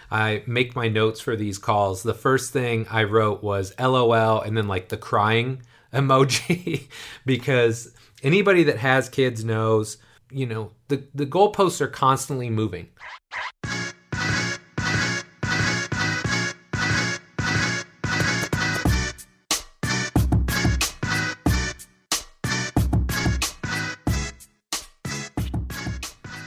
I make my notes for these calls, the first thing I wrote was LOL and then like the crying emoji because anybody that has kids knows, the goalposts are constantly moving.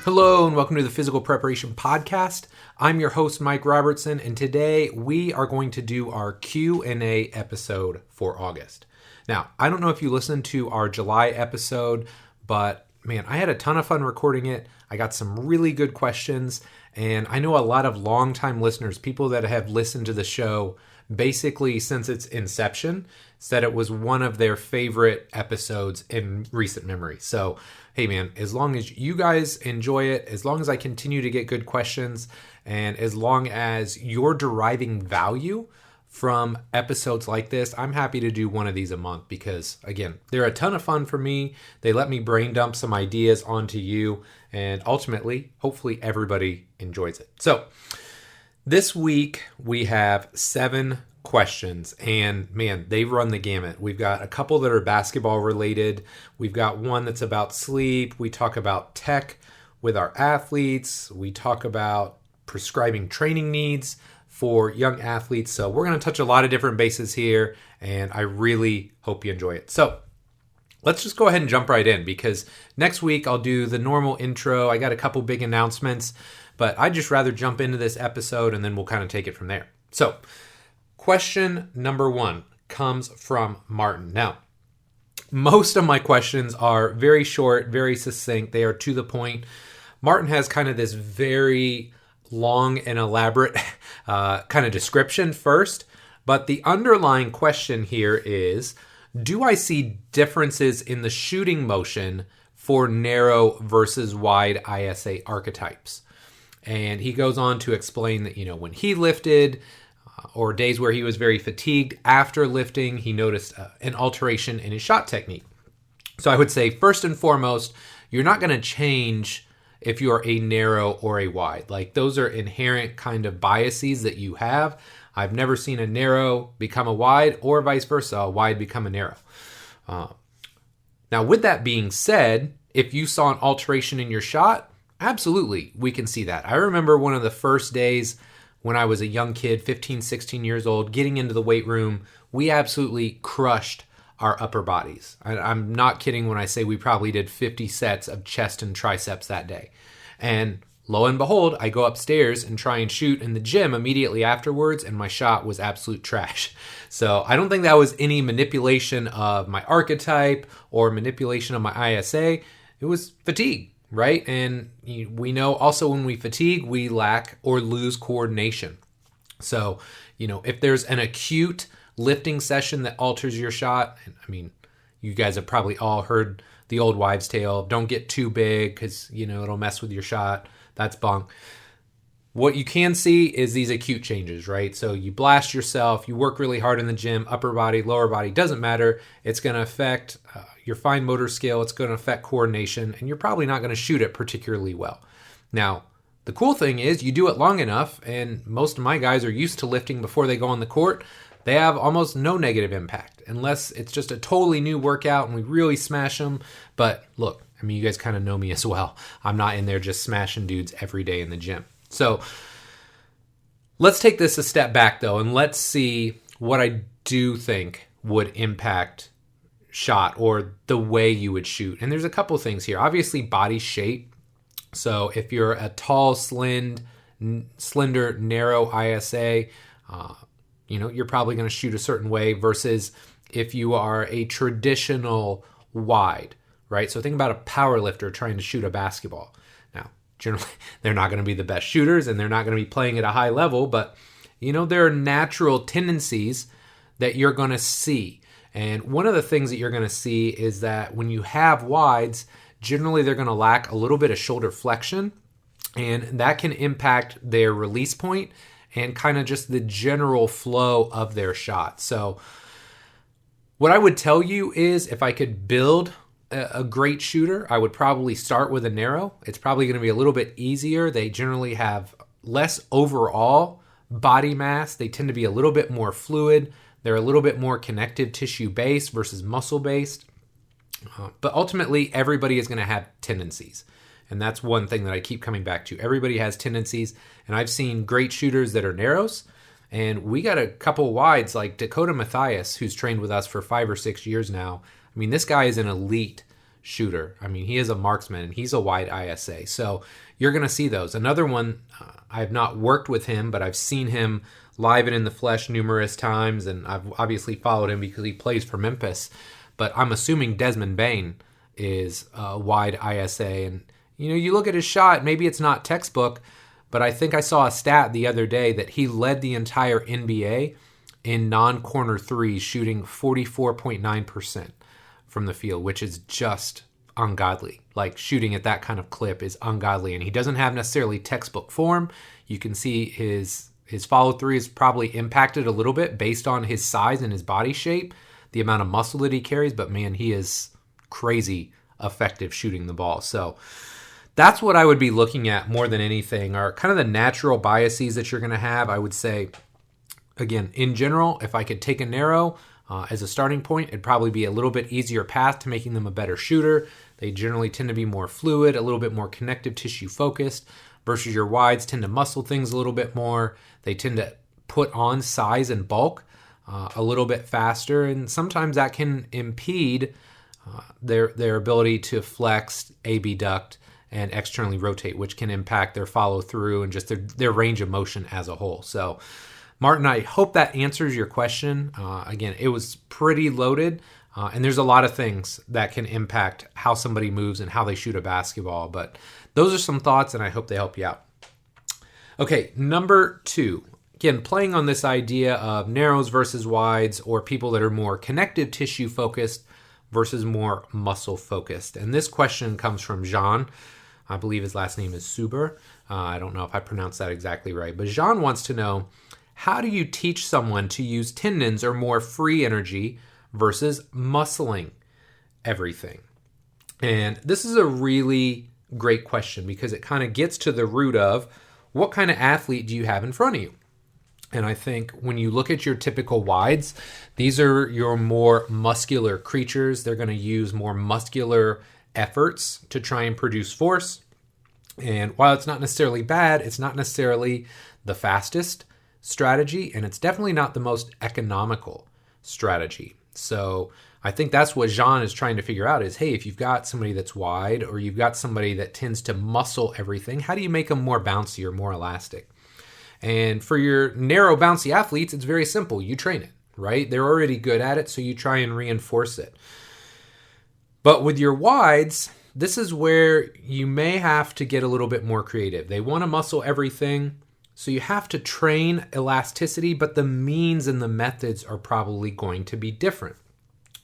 Hello and welcome to the Physical Preparation Podcast. I'm your host, Mike Robertson, and today we are going to do our Q&A episode for August. Now, I don't know if you listened to our July episode, but man, I had a ton of fun recording it. I got some really good questions, and I know a lot of longtime listeners, people that have listened to the show basically since its inception, said it was one of their favorite episodes in recent memory. So, hey man, as long as you guys enjoy it, as long as I continue to get good questions, and as long as you're deriving value from episodes like this, I'm happy to do one of these a month because, again, they're a ton of fun for me. They let me brain dump some ideas onto you, and ultimately, hopefully everybody enjoys it. So, this week we have 7 questions, and man, they run the gamut. We've got a couple that are basketball related. We've got one that's about sleep. We talk about tech with our athletes. We talk about prescribing training needs for young athletes. So we're going to touch a lot of different bases here, and I really hope you enjoy it. So let's just go ahead and jump right in because next week I'll do the normal intro. I got a couple big announcements, but I'd just rather jump into this episode and then we'll kind of take it from there. So question number 1 comes from Martin. Now, most of my questions are very short, very succinct. They are to the point. Martin has kind of this very long and elaborate kind of description first, but the underlying question here is, do I see differences in the shooting motion for narrow versus wide ISA archetypes? And he goes on to explain that, when he lifted or days where he was very fatigued after lifting, he noticed an alteration in his shot technique. So I would say, first and foremost, you're not going to change if you're a narrow or a wide. Like, those are inherent kind of biases that you have. I've never seen a narrow become a wide or vice versa, a wide become a narrow. Now, with that being said, if you saw an alteration in your shot, absolutely, we can see that. I remember one of the first days when I was a young kid, 15, 16 years old, getting into the weight room, we absolutely crushed our upper bodies. I'm not kidding when I say we probably did 50 sets of chest and triceps that day. And lo and behold, I go upstairs and try and shoot in the gym immediately afterwards, and my shot was absolute trash. So I don't think that was any manipulation of my archetype or manipulation of my ISA. It was fatigue. Right? And we know also when we fatigue, we lack or lose coordination. So, if there's an acute lifting session that alters your shot, I mean, you guys have probably all heard the old wives' tale, don't get too big because, it'll mess with your shot. That's bunk. What you can see is these acute changes, right? So you blast yourself, you work really hard in the gym, upper body, lower body, doesn't matter. It's going to affect your fine motor skill. It's going to affect coordination, and you're probably not going to shoot it particularly well. Now, the cool thing is you do it long enough, and most of my guys are used to lifting before they go on the court. They have almost no negative impact unless it's just a totally new workout and we really smash them. But look, I mean, you guys kind of know me as well. I'm not in there just smashing dudes every day in the gym. So let's take this a step back, though, and let's see what I do think would impact shot or the way you would shoot. And there's a couple things here. Obviously, body shape. So if you're a tall, slender, narrow ISA, you're probably going to shoot a certain way versus if you are a traditional wide, right? So think about a power lifter trying to shoot a basketball. Now, generally, they're not going to be the best shooters and they're not going to be playing at a high level, but, there are natural tendencies that you're going to see. And one of the things that you're going to see is that when you have wides, generally they're going to lack a little bit of shoulder flexion, and that can impact their release point and kind of just the general flow of their shot. So what I would tell you is if I could build a great shooter, I would probably start with a narrow. It's probably going to be a little bit easier. They generally have less overall body mass. They tend to be a little bit more fluid. They're a little bit more connective tissue based versus muscle based. But ultimately, everybody is going to have tendencies. And that's one thing that I keep coming back to. Everybody has tendencies. And I've seen great shooters that are narrows. And we got a couple wides like Dakota Mathias, who's trained with us for 5 or 6 years now. I mean, this guy is an elite shooter. I mean, he is a marksman and he's a wide ISA. So you're going to see those. Another one, I have not worked with him, but I've seen him live and in the flesh numerous times. And I've obviously followed him because he plays for Memphis. But I'm assuming Desmond Bain is a wide ISA. And, you look at his shot, maybe it's not textbook, but I think I saw a stat the other day that he led the entire NBA in non-corner threes, shooting 44.9% from the field, which is just ungodly. Like, shooting at that kind of clip is ungodly. And he doesn't have necessarily textbook form. You can see his follow through is probably impacted a little bit based on his size and his body shape, the amount of muscle that he carries. But man, he is crazy effective shooting the ball. So that's what I would be looking at more than anything, are kind of the natural biases that you're going to have. I would say, again, in general, if I could take a narrow as a starting point, it'd probably be a little bit easier path to making them a better shooter. They generally tend to be more fluid, a little bit more connective tissue focused, versus your wides tend to muscle things a little bit more. They tend to put on size and bulk a little bit faster, and sometimes that can impede their ability to flex, abduct, and externally rotate, which can impact their follow through and just their range of motion as a whole. So, Martin, I hope that answers your question. Again, it was pretty loaded, and there's a lot of things that can impact how somebody moves and how they shoot a basketball. But those are some thoughts, and I hope they help you out. Okay, number 2. Again, playing on this idea of narrows versus wides, or people that are more connective tissue focused versus more muscle focused. And this question comes from Jean. I believe his last name is Suber. I don't know if I pronounced that exactly right. But Jean wants to know, how do you teach someone to use tendons or more free energy versus muscling everything? And this is a really great question because it kind of gets to the root of what kind of athlete do you have in front of you? And I think when you look at your typical wides, these are your more muscular creatures. They're going to use more muscular efforts to try and produce force. And while it's not necessarily bad, it's not necessarily the fastest strategy, and it's definitely not the most economical strategy. So I think that's what Jean is trying to figure out is, hey, if you've got somebody that's wide or you've got somebody that tends to muscle everything, how do you make them more bouncy or more elastic? And for your narrow, bouncy athletes, it's very simple. You train it, right? They're already good at it, so you try and reinforce it. But with your wides, this is where you may have to get a little bit more creative. They want to muscle everything, so you have to train elasticity, but the means and the methods are probably going to be different.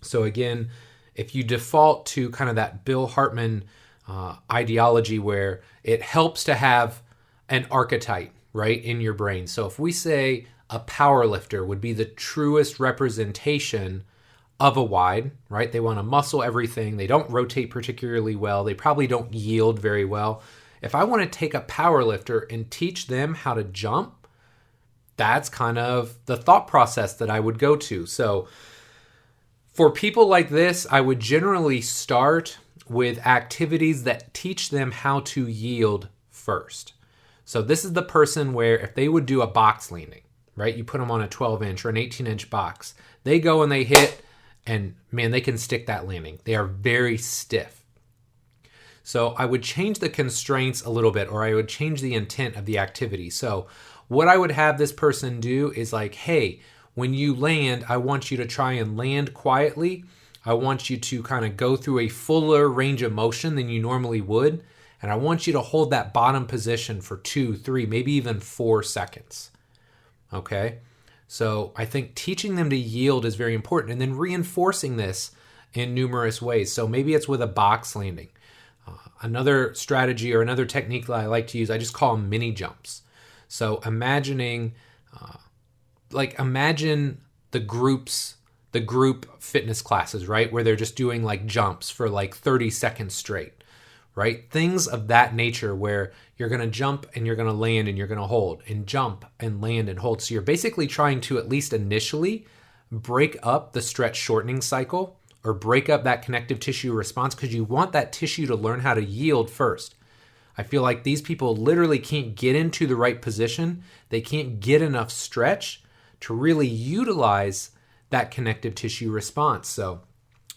So again, if you default to kind of that Bill Hartman ideology where it helps to have an archetype, right, in your brain. So if we say a power lifter would be the truest representation of a wide, right? They want to muscle everything. They don't rotate particularly well. They probably don't yield very well. If I want to take a power lifter and teach them how to jump, that's kind of the thought process that I would go to. So for people like this, I would generally start with activities that teach them how to yield first. So this is the person where if they would do a box landing, right? You put them on a 12-inch or an 18-inch box. They go and they hit, and man, they can stick that landing. They are very stiff. So I would change the constraints a little bit, or I would change the intent of the activity. So what I would have this person do is like, hey, when you land, I want you to try and land quietly. I want you to kind of go through a fuller range of motion than you normally would. And I want you to hold that bottom position for 2, 3, maybe even 4 seconds. Okay? So I think teaching them to yield is very important, and then reinforcing this in numerous ways. So maybe it's with a box landing. Another strategy or another technique that I like to use, I just call them mini jumps. So imagine the group fitness classes, right? Where they're just doing like jumps for like 30 seconds straight, right? Things of that nature where you're going to jump and you're going to land and you're going to hold and jump and land and hold. So you're basically trying to, at least initially, break up the stretch shortening cycle or break up that connective tissue response, because you want that tissue to learn how to yield first. I feel like these people literally can't get into the right position. They can't get enough stretch to really utilize that connective tissue response. So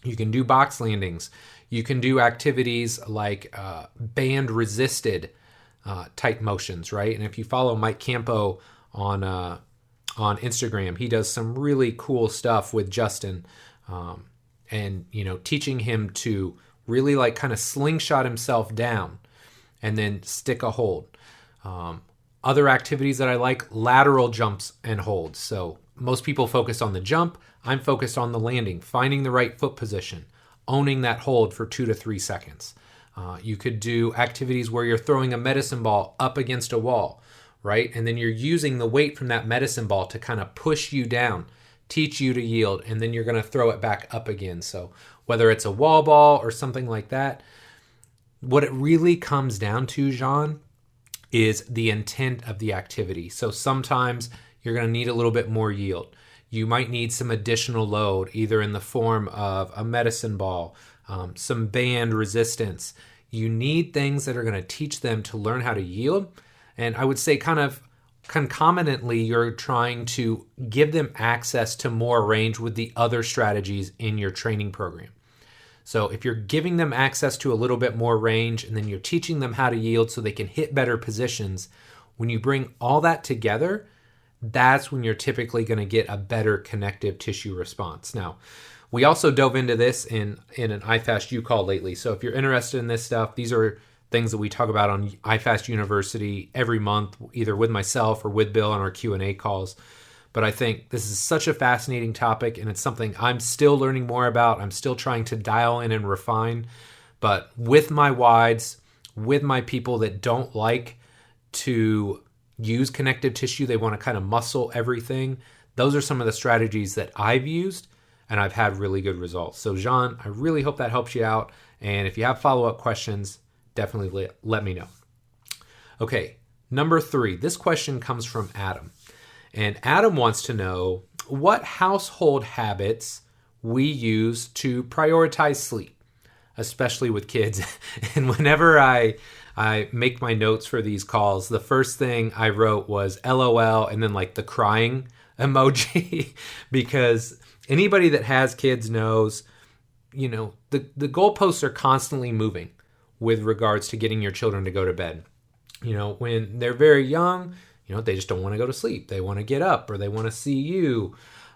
you can do box landings. You can do activities like band resisted type motions, right? And if you follow Mike Campo on Instagram, he does some really cool stuff with Justin, and teaching him to really like kind of slingshot himself down and then stick a hold. Other activities that I like, lateral jumps and holds. So most people focus on the jump. I'm focused on the landing, finding the right foot position, owning that hold for 2 to 3 seconds. You could do activities where you're throwing a medicine ball up against a wall, right? And then you're using the weight from that medicine ball to kind of push you down, teach you to yield, and then you're going to throw it back up again. So whether it's a wall ball or something like that, what it really comes down to, Jean, is the intent of the activity. So sometimes you're going to need a little bit more yield. You might need some additional load, either in the form of a medicine ball, some band resistance. You need things that are going to teach them to learn how to yield. And I would say kind of concomitantly, you're trying to give them access to more range with the other strategies in your training program. So if you're giving them access to a little bit more range and then you're teaching them how to yield so they can hit better positions, when you bring all that together, that's when you're typically going to get a better connective tissue response. Now, we also dove into this in an IFAST U call lately. So if you're interested in this stuff, these are things that we talk about on IFAST University every month, either with myself or with Bill on our Q&A calls. But I think this is such a fascinating topic, and it's something I'm still learning more about. I'm still trying to dial in and refine. But with my wides, with my people that don't like to use connective tissue, they want to kind of muscle everything, those are some of the strategies that I've used, and I've had really good results. So Jean, I really hope that helps you out. And if you have follow-up questions, definitely let me know. Okay, number 3. This question comes from Adam. And Adam wants to know what household habits we use to prioritize sleep, especially with kids. And whenever I make my notes for these calls, the first thing I wrote was LOL and then like the crying emoji, because anybody that has kids knows, the goalposts are constantly moving with regards to getting your children to go to bed. When they're very young, they just don't want to go to sleep. They want to get up or they want to see you.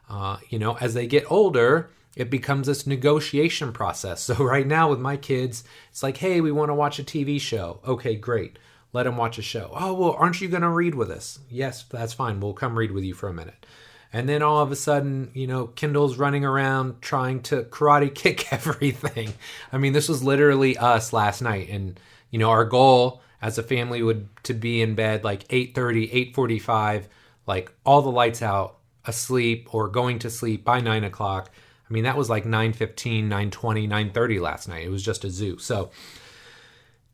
As they get older, it becomes this negotiation process. So right now with my kids, it's like, hey, we want to watch a TV show. Okay, great. Let them watch a show. Oh, well, aren't you going to read with us? Yes, that's fine. We'll come read with you for a minute. And then all of a sudden, Kendall's running around trying to karate kick everything. I mean, this was literally us last night. And, our goal as a family would to be in bed like 8:30, 8:45, like all the lights out, asleep or going to sleep by 9 o'clock. I mean, that was like 9:15, 9:20, 9:30 last night. It was just a zoo. So,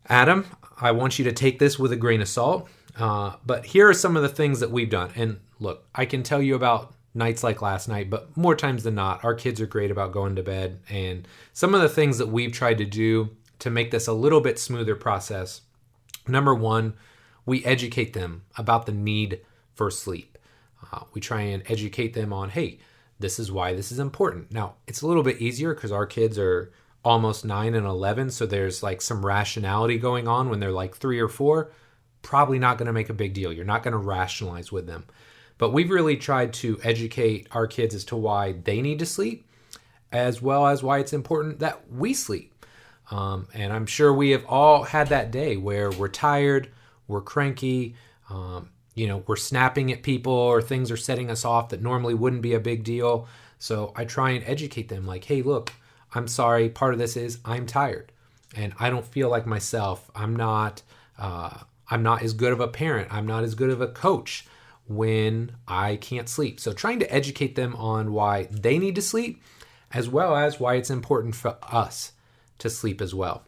Adam, I want you to take this with a grain of salt. But here are some of the things that we've done. And look, I can tell you about nights like last night, but more times than not, our kids are great about going to bed. And some of the things that we've tried to do to make this a little bit smoother process. Number 1, we educate them about the need for sleep. We try and educate them on, hey, this is why this is important. Now, it's a little bit easier because our kids are almost 9 and 11, so there's like some rationality going on. When they're like 3 or 4, probably not going to make a big deal. You're not going to rationalize with them. But we've really tried to educate our kids as to why they need to sleep, as well as why it's important that we sleep. And I'm sure we have all had that day where we're tired, we're cranky, we're snapping at people or things are setting us off that normally wouldn't be a big deal. So I try and educate them like, hey, look, I'm sorry. Part of this is I'm tired and I don't feel like myself. I'm not as good of a parent. I'm not as good of a coach when I can't sleep. So trying to educate them on why they need to sleep, as well as why it's important for us to sleep as well.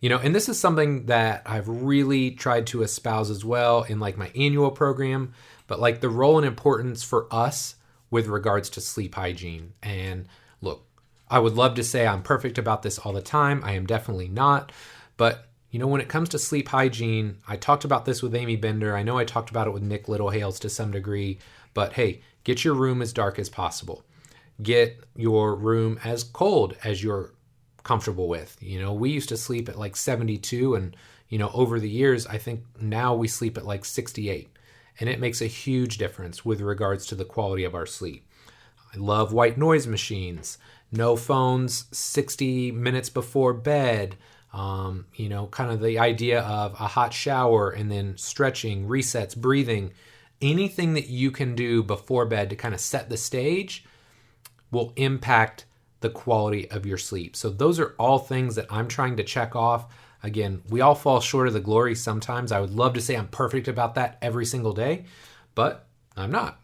And this is something that I've really tried to espouse as well in like my annual program, but like the role and importance for us with regards to sleep hygiene. And look, I would love to say I'm perfect about this all the time. I am definitely not. But, when it comes to sleep hygiene, I talked about this with Amy Bender. I know I talked about it with Nick Littlehales to some degree. But hey, get your room as dark as possible. Get your room as cold as you're comfortable with. We used to sleep at like 72 and, over the years, I think now we sleep at like 68. And it makes a huge difference with regards to the quality of our sleep. I love white noise machines, no phones 60 minutes before bed, kind of the idea of a hot shower and then stretching, resets, breathing. Anything that you can do before bed to kind of set the stage will impact the quality of your sleep. So those are all things that I'm trying to check off. Again, we all fall short of the glory sometimes. I would love to say I'm perfect about that every single day, but I'm not,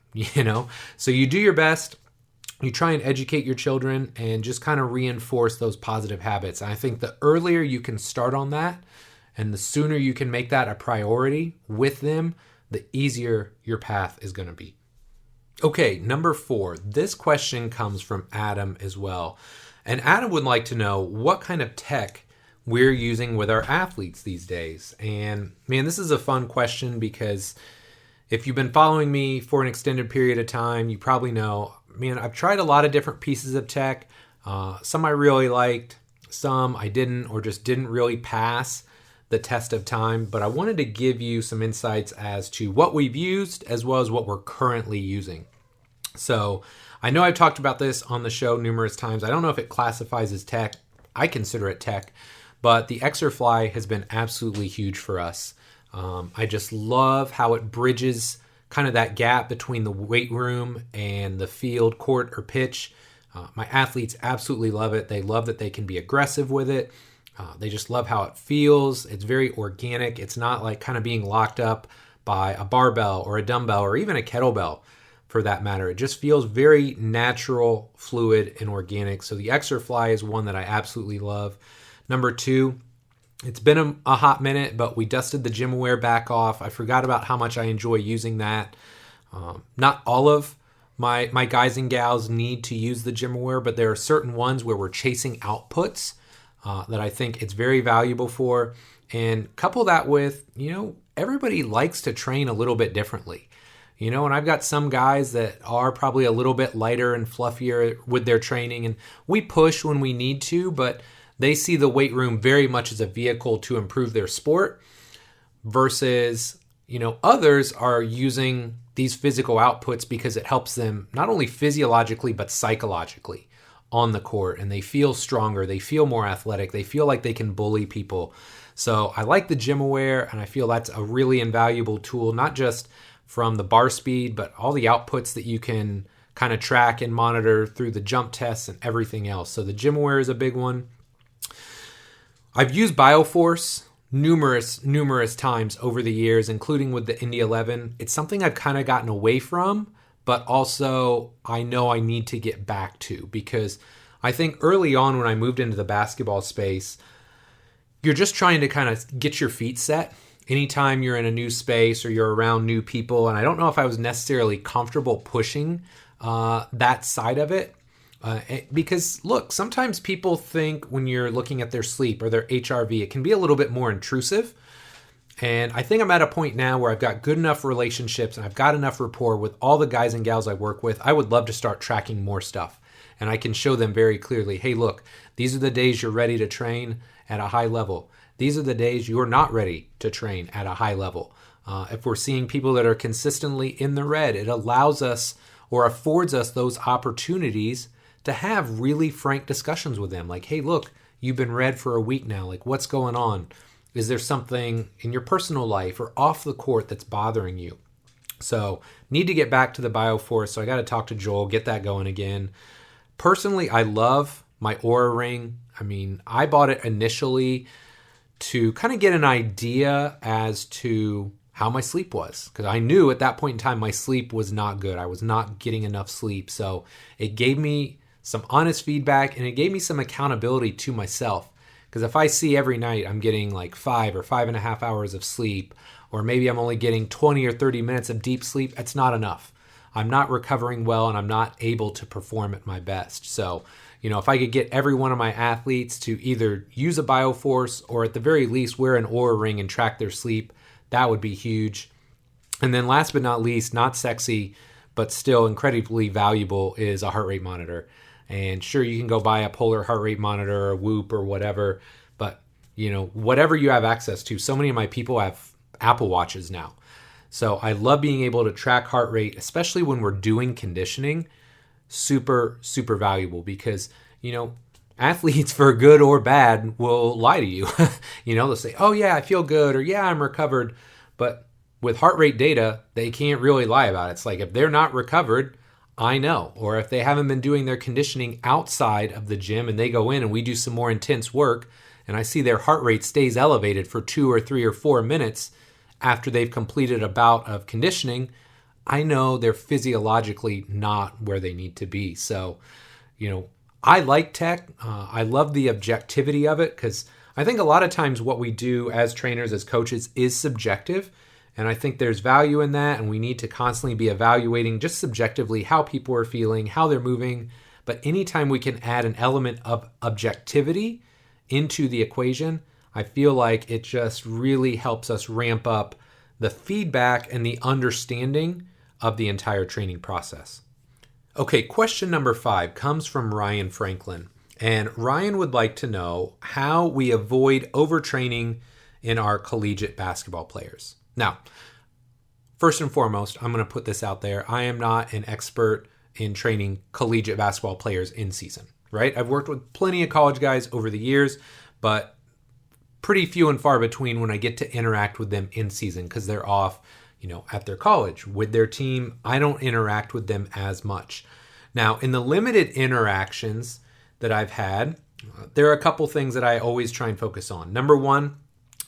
So you do your best. You try and educate your children and just kind of reinforce those positive habits. And I think the earlier you can start on that and the sooner you can make that a priority with them, the easier your path is going to be. Okay, number 4. This question comes from Adam as well. And Adam would like to know what kind of tech we're using with our athletes these days. And man, this is a fun question because if you've been following me for an extended period of time, you probably know, I've tried a lot of different pieces of tech. Some I really liked, some I didn't, or just didn't really pass the test of time. But I wanted to give you some insights as to what we've used as well as what we're currently using. So I know I've talked about this on the show numerous times. I don't know if it classifies as tech. I consider it tech. But the Exerfly has been absolutely huge for us. I just love how it bridges kind of that gap between the weight room and the field, court, or pitch. My athletes absolutely love it. They love that they can be aggressive with it. They just love how it feels. It's very organic. It's not like kind of being locked up by a barbell or a dumbbell or even a kettlebell for that matter. It just feels very natural, fluid, and organic. So the Exerfly is one that I absolutely love. Number 2, it's been a hot minute, but we dusted the GymAware back off. I forgot about how much I enjoy using that. Not all of my guys and gals need to use the GymAware, but there are certain ones where we're chasing outputs that I think it's very valuable for. And couple that with, everybody likes to train a little bit differently. And I've got some guys that are probably a little bit lighter and fluffier with their training, and we push when we need to, but they see the weight room very much as a vehicle to improve their sport versus, others are using these physical outputs because it helps them not only physiologically, but psychologically on the court. And they feel stronger. They feel more athletic. They feel like they can bully people. So I like the GymAware, and I feel that's a really invaluable tool, not just from the bar speed, but all the outputs that you can kind of track and monitor through the jump tests and everything else. So the GymAware is a big one. I've used BioForce numerous times over the years, including with the Indy 11. It's something I've kind of gotten away from, but also I know I need to get back to, because I think early on when I moved into the basketball space, you're just trying to kind of get your feet set anytime you're in a new space or you're around new people. And I don't know if I was necessarily comfortable pushing that side of it. Because look, sometimes people think when you're looking at their sleep or their HRV, it can be a little bit more intrusive. And I think I'm at a point now where I've got good enough relationships and I've got enough rapport with all the guys and gals I work with. I would love to start tracking more stuff. And I can show them very clearly, hey, look, these are the days you're ready to train at a high level. These are the days you're not ready to train at a high level. If we're seeing people that are consistently in the red, it allows us or affords us those opportunities to have really frank discussions with them. Like, hey, look, you've been red for a week now. Like, what's going on? Is there something in your personal life or off the court that's bothering you? So need to get back to the BioForce. So I got to talk to Joel, get that going again. Personally, I love my Oura Ring. I mean, I bought it initially to kind of get an idea as to how my sleep was, because I knew at that point in time my sleep was not good. I was not getting enough sleep. So it gave me some honest feedback and it gave me some accountability to myself, Because if I see every night I'm getting like 5 or 5.5 hours of sleep, or maybe I'm only getting 20 or 30 minutes of deep sleep, that's not enough. I'm not recovering well and I'm not able to perform at my best. So, if I could get every one of my athletes to either use a BioForce or at the very least wear an Oura ring and track their sleep, that would be huge. And then last but not least, not sexy, but still incredibly valuable, is a heart rate monitor. And sure, you can go buy a Polar heart rate monitor or Whoop or whatever, but whatever you have access to. So many of my people have Apple Watches now. So I love being able to track heart rate, especially when we're doing conditioning. Super, super valuable because, athletes, for good or bad, will lie to you. They'll say, oh yeah, I feel good, or yeah, I'm recovered. But with heart rate data, they can't really lie about it. It's like, if they're not recovered, I know. Or if they haven't been doing their conditioning outside of the gym and they go in and we do some more intense work and I see their heart rate stays elevated for 2 or 3 or 4 minutes after they've completed a bout of conditioning, I know they're physiologically not where they need to be. So, I like tech. I love the objectivity of it because I think a lot of times what we do as trainers, as coaches, is subjective. And I think there's value in that. And we need to constantly be evaluating just subjectively how people are feeling, how they're moving. But anytime we can add an element of objectivity into the equation, I feel like it just really helps us ramp up the feedback and the understanding of the entire training process. Okay, question number 5 comes from Ryan Franklin. And Ryan would like to know how we avoid overtraining in our collegiate basketball players. Now, first and foremost, I'm going to put this out there. I am not an expert in training collegiate basketball players in season, right? I've worked with plenty of college guys over the years, but pretty few and far between when I get to interact with them in season because they're off, at their college with their team. I don't interact with them as much. Now, in the limited interactions that I've had, there are a couple things that I always try and focus on. Number one,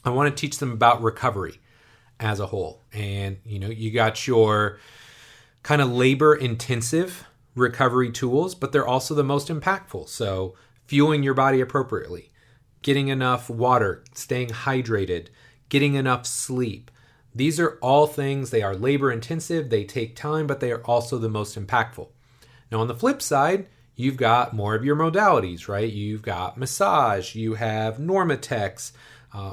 I want to teach them about recovery as a whole. And, you got your kind of labor intensive recovery tools, but they're also the most impactful. So fueling your body appropriately, getting enough water, staying hydrated, getting enough sleep. These are all things, they are labor intensive, they take time, but they are also the most impactful. Now on the flip side, you've got more of your modalities, right? You've got massage, you have Normatex,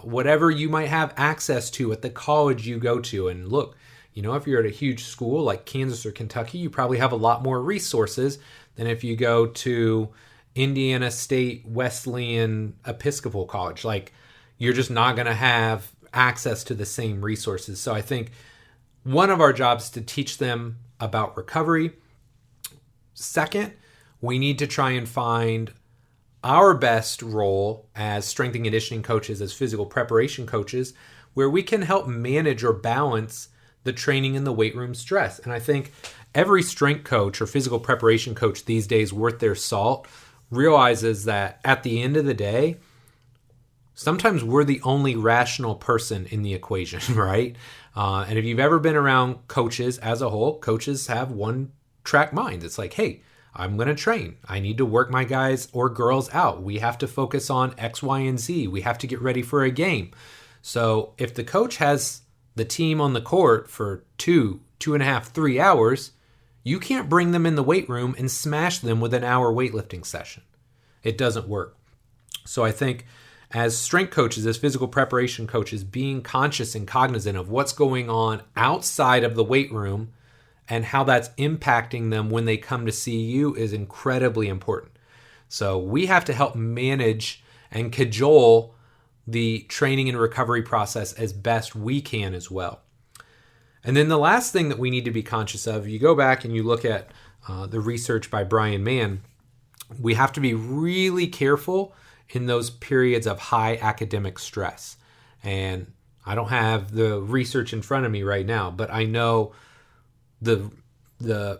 whatever you might have access to at the college you go to. And look, if you're at a huge school like Kansas or Kentucky, you probably have a lot more resources than if you go to Indiana State Wesleyan Episcopal College. Like, you're just not going to have access to the same resources. So I think one of our jobs is to teach them about recovery. Second, we need to try and find our best role as strength and conditioning coaches, as physical preparation coaches, where we can help manage or balance the training and the weight room stress. And I think every strength coach or physical preparation coach these days worth their salt realizes that at the end of the day, sometimes we're the only rational person in the equation, right? And if you've ever been around coaches as a whole, coaches have one-track minds. It's like, hey, I'm going to train. I need to work my guys or girls out. We have to focus on X, Y, and Z. We have to get ready for a game. So if the coach has the team on the court for 2.5, 3 hours, you can't bring them in the weight room and smash them with an hour weightlifting session. It doesn't work. So I think as strength coaches, as physical preparation coaches, being conscious and cognizant of what's going on outside of the weight room and how that's impacting them when they come to see you is incredibly important. So we have to help manage and cajole the training and recovery process as best we can as well. And then the last thing that we need to be conscious of, you go back and you look at the research by Brian Mann, we have to be really careful in those periods of high academic stress. And I don't have the research in front of me right now, but I know the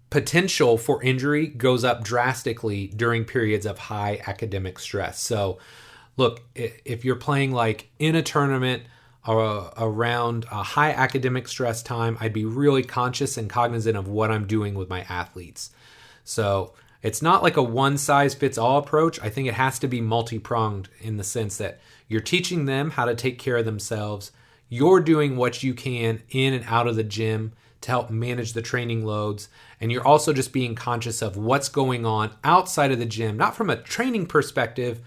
potential for injury goes up drastically during periods of high academic stress. So look, if you're playing like in a tournament or around a high academic stress time, I'd be really conscious and cognizant of what I'm doing with my athletes. So it's not like a one-size-fits-all approach. I think it has to be multi-pronged in the sense that you're teaching them how to take care of themselves. You're doing what you can in and out of the gym to help manage the training loads. And you're also just being conscious of what's going on outside of the gym, not from a training perspective,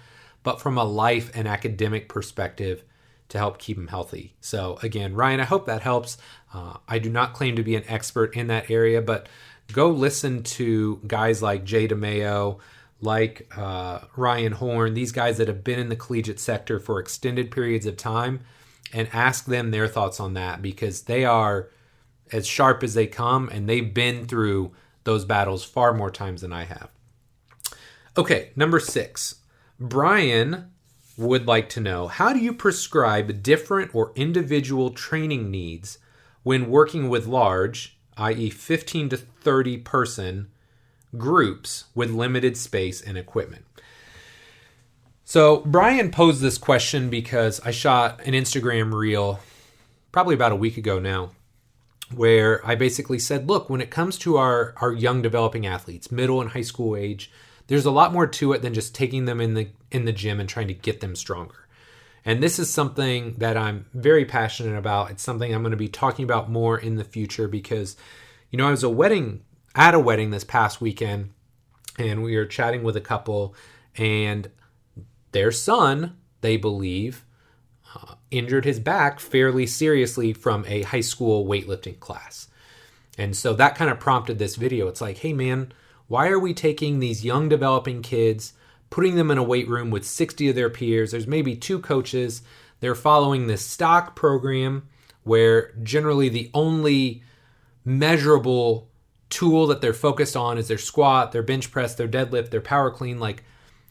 but from a life and academic perspective to help keep them healthy. So again, Ryan, I hope that helps. I do not claim to be an expert in that area, but go listen to guys like Jay DeMayo, like Ryan Horn, these guys that have been in the collegiate sector for extended periods of time, and ask them their thoughts on that, because they are as sharp as they come and they've been through those battles far more times than I have. Okay, number 6. Brian would like to know, how do you prescribe different or individual training needs when working with large, i.e. 15 to 30 person groups with limited space and equipment? So Brian posed this question because I shot an Instagram reel probably about a week ago now, where I basically said, look, when it comes to our young developing athletes, middle and high school age, there's a lot more to it than just taking them in the gym and trying to get them stronger. And this is something that I'm very passionate about. It's something I'm going to be talking about more in the future because, I was at a wedding this past weekend, and we were chatting with a couple, and their son, they believe, injured his back fairly seriously from a high school weightlifting class. And so that kind of prompted this video. It's like, hey man, why are we taking these young developing kids, putting them in a weight room with 60 of their peers? There's maybe 2 coaches. They're following this stock program where generally the only measurable tool that they're focused on is their squat, their bench press, their deadlift, their power clean. Like,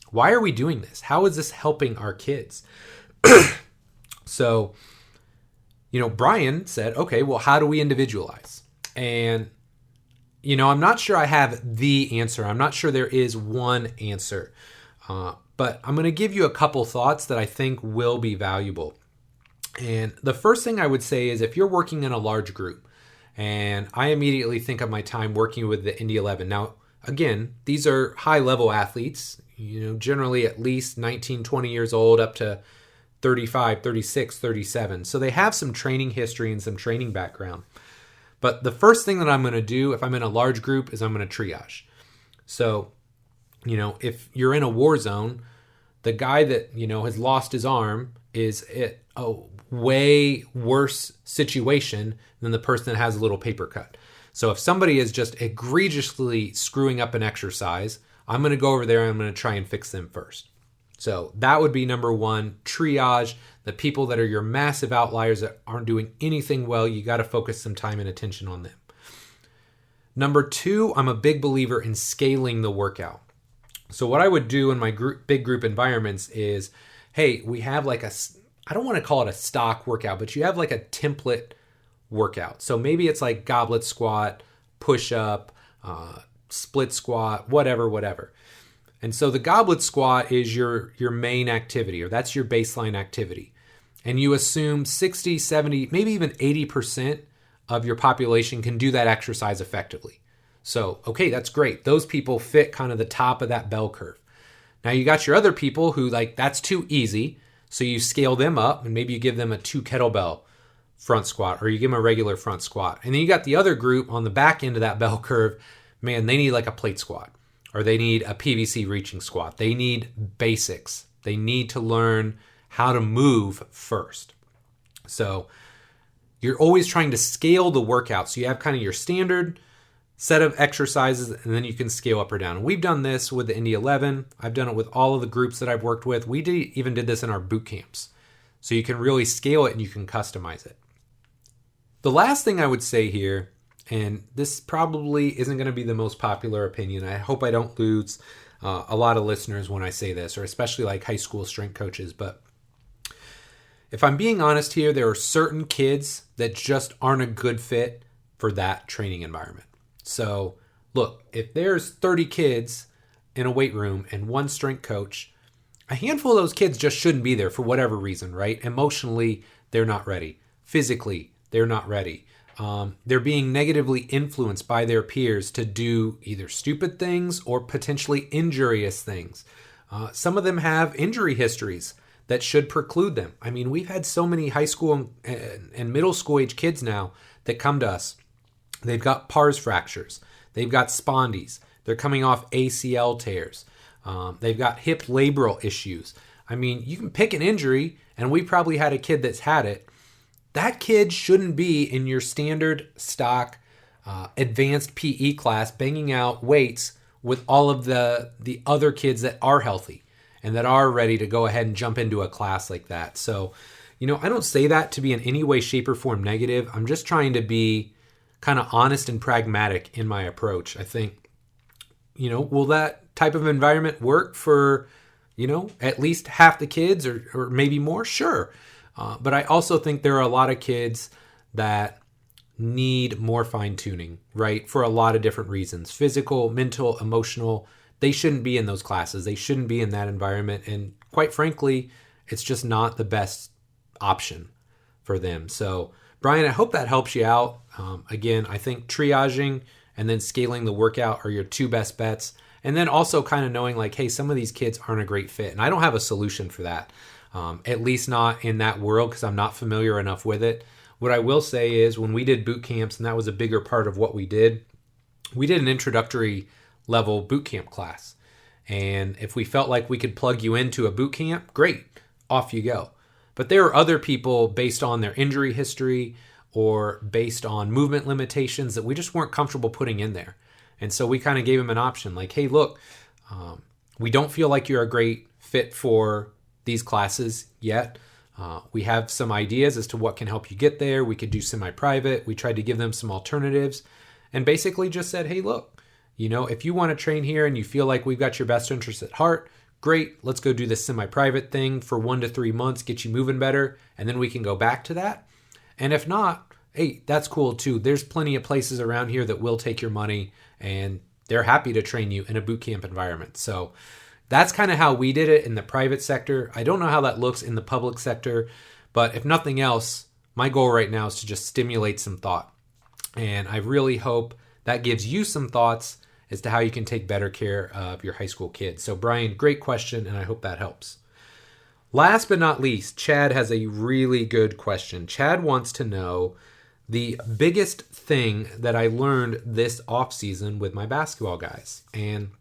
why are we doing this? How is this helping our kids? So, Brian said, okay, well, how do we individualize? And, I'm not sure I have the answer. I'm not sure there is one answer. But I'm going to give you a couple thoughts that I think will be valuable. And the first thing I would say is if you're working in a large group, and I immediately think of my time working with the Indy 11. Now, again, these are high-level athletes, generally at least 19, 20 years old up to 35, 36, 37. So they have some training history and some training background. But the first thing that I'm going to do if I'm in a large group is I'm going to triage. So, if you're in a war zone, the guy that, has lost his arm is at a way worse situation than the person that has a little paper cut. So if somebody is just egregiously screwing up an exercise, I'm going to go over there and I'm going to try and fix them first. So that would be number 1, triage. The people that are your massive outliers that aren't doing anything well, you got to focus some time and attention on them. Number 2, I'm a big believer in scaling the workout. So what I would do in my big group environments is, hey, we have like I don't want to call it a stock workout, but you have like a template workout. So maybe it's like goblet squat, push up, split squat, whatever. And so the goblet squat is your main activity, or that's your baseline activity. And you assume 60, 70, maybe even 80% of your population can do that exercise effectively. So, okay, that's great. Those people fit kind of the top of that bell curve. Now you got your other people who that's too easy. So you scale them up and maybe you give them a 2 kettlebell front squat, or you give them a regular front squat. And then you got the other group on the back end of that bell curve. Man, they need like a plate squat, or they need a PVC reaching squat. They need basics. They need to learn how to move first. So you're always trying to scale the workout. So you have kind of your standard set of exercises, and then you can scale up or down. And we've done this with the Indy 11. I've done it with all of the groups that I've worked with. We even did this in our boot camps. So you can really scale it and you can customize it. The last thing I would say here, and this probably isn't going to be the most popular opinion. I hope I don't lose a lot of listeners when I say this, or especially like high school strength coaches. But if I'm being honest here, there are certain kids that just aren't a good fit for that training environment. So look, if there's 30 kids in a weight room and one strength coach, a handful of those kids just shouldn't be there for whatever reason, right? Emotionally, they're not ready. Physically, they're not ready. they're being negatively influenced by their peers to do either stupid things or potentially injurious things. Some of them have injury histories that should preclude them. I mean, we've had so many high school and middle school age kids now that come to us. They've got pars fractures. They've got spondies. They're coming off ACL tears. They've got hip labral issues. I mean, you can pick an injury, and we probably had a kid that's had it. That kid shouldn't be in your standard stock advanced PE class banging out weights with all of the other kids that are healthy and that are ready to go ahead and jump into a class like that. So, I don't say that to be in any way, shape, or form negative. I'm just trying to be kind of honest and pragmatic in my approach. I think, will that type of environment work for, at least half the kids or maybe more? Sure. But I also think there are a lot of kids that need more fine tuning, right? For a lot of different reasons, physical, mental, emotional. They shouldn't be in those classes. They shouldn't be in that environment. And quite frankly, it's just not the best option for them. So Brian, I hope that helps you out. Again, I think triaging and then scaling the workout are your two best bets. And then also kind of knowing like, hey, some of these kids aren't a great fit. And I don't have a solution for that, at least not in that world because I'm not familiar enough with it. What I will say is when we did boot camps, and that was a bigger part of what we did an introductory level boot camp class. And if we felt like we could plug you into a boot camp, great, off you go. But there are other people based on their injury history or based on movement limitations that we just weren't comfortable putting in there. And so we kind of gave them an option like, hey, look, we don't feel like you're a great fit for these classes yet. We have some ideas as to what can help you get there. We could do semi-private. We tried to give them some alternatives and basically just said, hey, look, if you want to train here and you feel like we've got your best interest at heart, great, let's go do this semi-private thing for 1 to 3 months, get you moving better, and then we can go back to that. And if not, hey, that's cool too. There's plenty of places around here that will take your money and they're happy to train you in a boot camp environment. So that's kind of how we did it in the private sector. I don't know how that looks in the public sector, but if nothing else, my goal right now is to just stimulate some thought. And I really hope that gives you some thoughts as to how you can take better care of your high school kids. So Brian, great question, and I hope that helps. Last but not least, Chad has a really good question. Chad wants to know the biggest thing that I learned this offseason with my basketball guys. And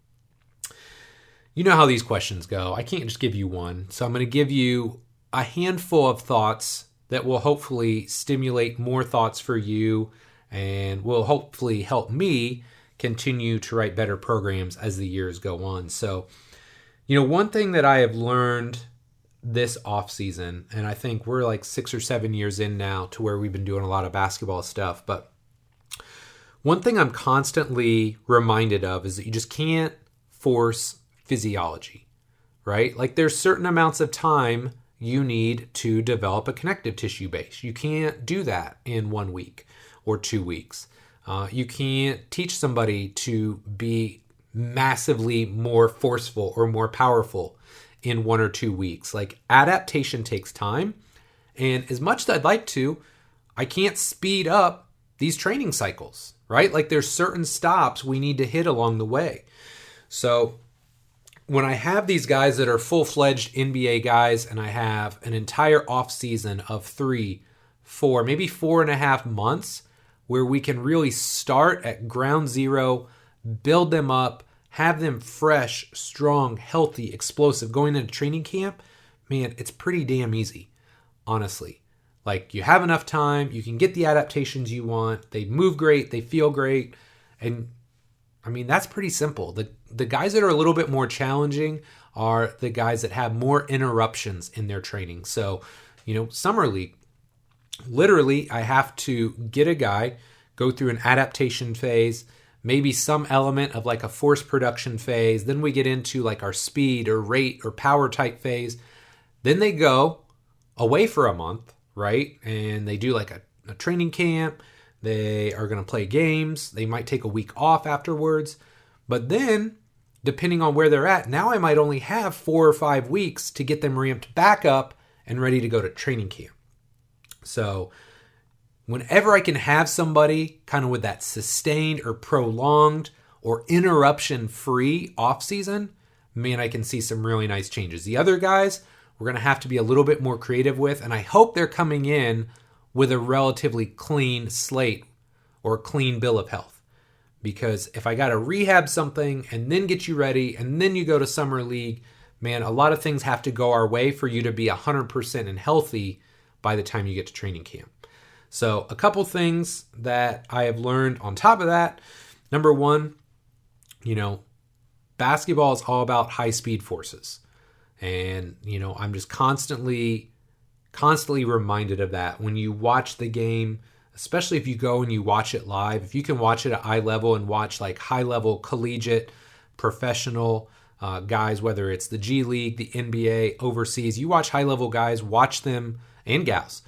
you know how these questions go. I can't just give you one. So I'm going to give you a handful of thoughts that will hopefully stimulate more thoughts for you and will hopefully help me continue to write better programs as the years go on. So, one thing that I have learned this off season, and I think we're like 6 or 7 years in now to where we've been doing a lot of basketball stuff, but one thing I'm constantly reminded of is that you just can't force physiology, right? Like there's certain amounts of time you need to develop a connective tissue base. You can't do that in 1 week or 2 weeks. You can't teach somebody to be massively more forceful or more powerful in 1 or 2 weeks. Like adaptation takes time. And as much as I'd like to, I can't speed up these training cycles, right? Like there's certain stops we need to hit along the way. So when I have these guys that are full-fledged NBA guys and I have an entire off season of 3, 4, maybe 4.5 months where we can really start at ground zero, build them up, have them fresh, strong, healthy, explosive going into training camp, man, it's pretty damn easy, honestly. Like you have enough time, you can get the adaptations you want, they move great, they feel great, and I mean, that's pretty simple. The guys that are a little bit more challenging are the guys that have more interruptions in their training. So, summer league, literally, I have to get a guy, go through an adaptation phase, maybe some element of like a force production phase. Then we get into like our speed or rate or power type phase. Then they go away for a month, right? And they do like a training camp. They are going to play games. They might take a week off afterwards. But then, depending on where they're at, now I might only have 4 or 5 weeks to get them ramped back up and ready to go to training camp. So whenever I can have somebody kind of with that sustained or prolonged or interruption-free off-season, man, I can see some really nice changes. The other guys, we're going to have to be a little bit more creative with, and I hope they're coming in with a relatively clean slate or clean bill of health. Because if I got to rehab something and then get you ready and then you go to summer league, man, a lot of things have to go our way for you to be 100% and healthy by the time you get to training camp. So a couple things that I have learned on top of that. Number one, basketball is all about high speed forces. And, I'm just constantly reminded of that. When you watch the game, especially if you go and you watch it live, if you can watch it at eye level and watch like high level collegiate professional guys, whether it's the G League, the NBA, overseas, you watch high level guys, watch them and gals,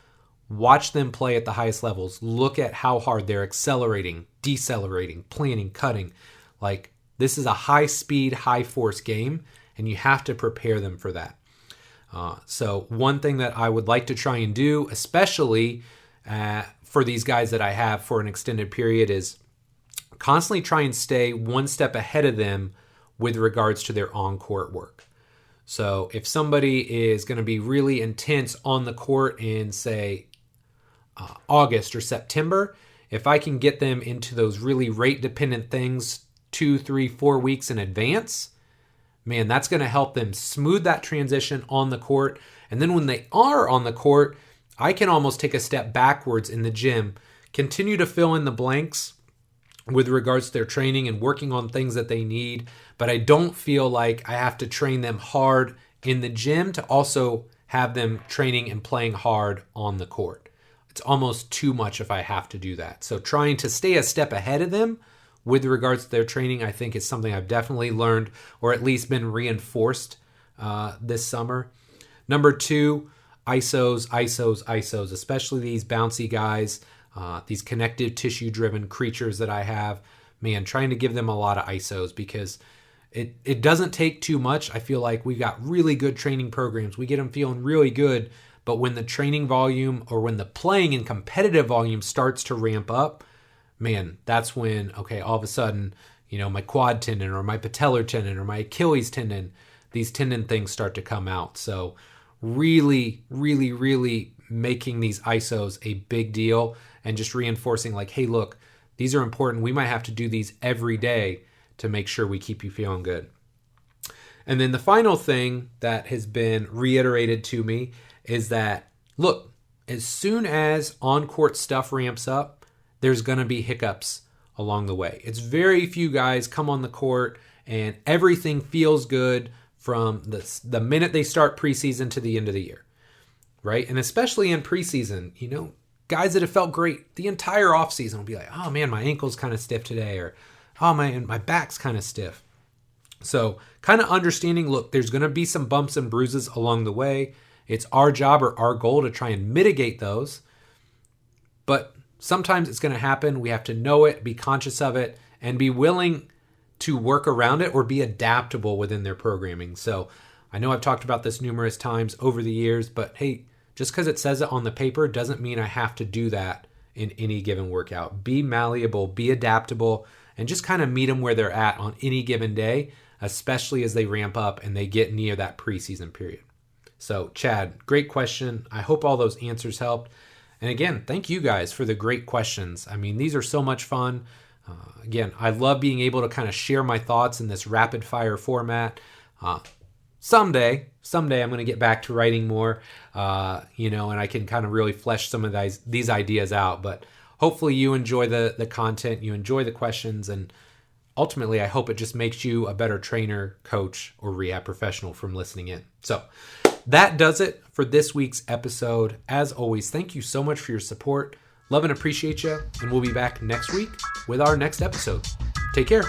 watch them play at the highest levels. Look at how hard they're accelerating, decelerating, planning, cutting. Like, this is a high speed, high force game, and you have to prepare them for that. So one thing that I would like to try and do, especially for these guys that I have for an extended period, is constantly try and stay one step ahead of them with regards to their on-court work. So if somebody is going to be really intense on the court in, say, August or September, if I can get them into those really rate-dependent things 2, 3, 4 weeks in advance, man, that's going to help them smooth that transition on the court. And then when they are on the court, I can almost take a step backwards in the gym, continue to fill in the blanks with regards to their training and working on things that they need, but I don't feel like I have to train them hard in the gym to also have them training and playing hard on the court. It's almost too much if I have to do that. So trying to stay a step ahead of them with regards to their training, I think is something I've definitely learned, or at least been reinforced this summer. Number 2, ISOs, especially these bouncy guys, these connective tissue-driven creatures that I have. Man, trying to give them a lot of ISOs, because it doesn't take too much. I feel like we've got really good training programs. We get them feeling really good, but when the training volume or when the playing and competitive volume starts to ramp up, man, that's when, okay, all of a sudden, my quad tendon or my patellar tendon or my Achilles tendon, these tendon things start to come out. So really, really, really making these ISOs a big deal and just reinforcing like, hey, look, these are important. We might have to do these every day to make sure we keep you feeling good. And then the final thing that has been reiterated to me is that, look, as soon as on-court stuff ramps up, there's going to be hiccups along the way. It's very few guys come on the court and everything feels good from the minute they start preseason to the end of the year, right? And especially in preseason, guys that have felt great the entire offseason will be like, oh man, my ankle's kind of stiff today, or oh my back's kind of stiff. So kind of understanding, look, there's going to be some bumps and bruises along the way. It's our job or our goal to try and mitigate those. But sometimes it's going to happen. We have to know it, be conscious of it, and be willing to work around it or be adaptable within their programming. So I know I've talked about this numerous times over the years, but hey, just because it says it on the paper doesn't mean I have to do that in any given workout. Be malleable, be adaptable, and just kind of meet them where they're at on any given day, especially as they ramp up and they get near that preseason period. So Chad, great question. I hope all those answers helped. And again, thank you guys for the great questions. I mean, these are so much fun. Again, I love being able to kind of share my thoughts in this rapid fire format. Someday I'm going to get back to writing more, and I can kind of really flesh some of these ideas out. But hopefully you enjoy the content, you enjoy the questions, and ultimately I hope it just makes you a better trainer, coach, or rehab professional from listening in. So that does it for this week's episode. As always, thank you so much for your support. Love and appreciate you, and we'll be back next week with our next episode. Take care.